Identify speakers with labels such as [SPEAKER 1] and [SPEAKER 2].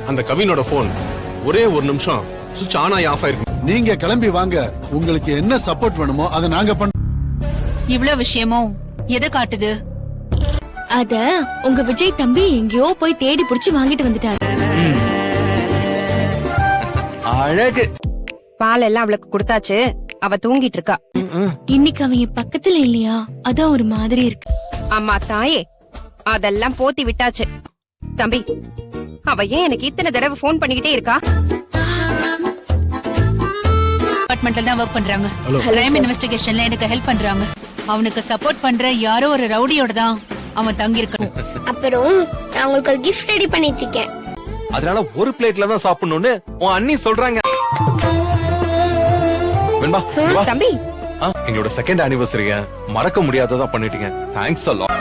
[SPEAKER 1] அந்த கவினோட போன் ஒரே ஒரு நிமிஷம் சுவிட்ச் ஆன் ஆகி ஆஃப் ஆயிருக்கு.
[SPEAKER 2] நீங்க கிளம்பி வாங்க, உங்களுக்கு என்ன சப்போர்ட் வேணுமோ அதை நாங்க பண்ண.
[SPEAKER 3] இவ்வளவு விஷயமும் எதை காட்டுது?
[SPEAKER 4] அத உங்க விஜய் தம்பி எங்கேயோ போய் தேடி புடிச்சு வாங்கிட்டு வந்துட்டாரு.
[SPEAKER 5] அழகு.
[SPEAKER 6] பால் எல்லாம் அவளுக்கு கொடுத்தாச்சு, அவ தூங்கிட்டு இருக்கா.
[SPEAKER 4] இன்னைக்கு அவங்க பக்கத்துல இல்லையா, அதான் ஒரு மாதிரி இருக்கு.
[SPEAKER 6] அம்மா தாயே, அதெல்லாம் போத்தி விட்டாச்சு. தம்பி, அவ ஏன் எனக்கு இத்தனை தடவை போன் பண்ணிக்கிட்டே இருக்கா?
[SPEAKER 3] டிபார்ட்மெண்ட்ல தான் ஒர்க் பண்றாங்க. கிரைம் இன்வெஸ்டிகேஷன்ல எனக்கு ஹெல்ப் பண்றாங்க. அவனுக்கு சப்போர்ட் பண்ற யாரோ ஒரு ரவுடியோட தான் அவன் தங்கி இருக்கணும்.
[SPEAKER 7] அப்புறம் நான் உங்களுக்கு ஒரு கிஃப்ட் ரெடி பண்ணிட்டு இருக்கேன்.
[SPEAKER 5] அதனால ஒரு பிளேட்ல தான் சாப்பிடணும்னு உன் அண்ணி சொல்றாங்க. வெண்பா,
[SPEAKER 6] தம்பி,
[SPEAKER 5] எங்களோட செகண்ட் ஆனிவர்சரிய மறக்க முடியாததா பண்ணிட்டீங்க. Thanks a lot.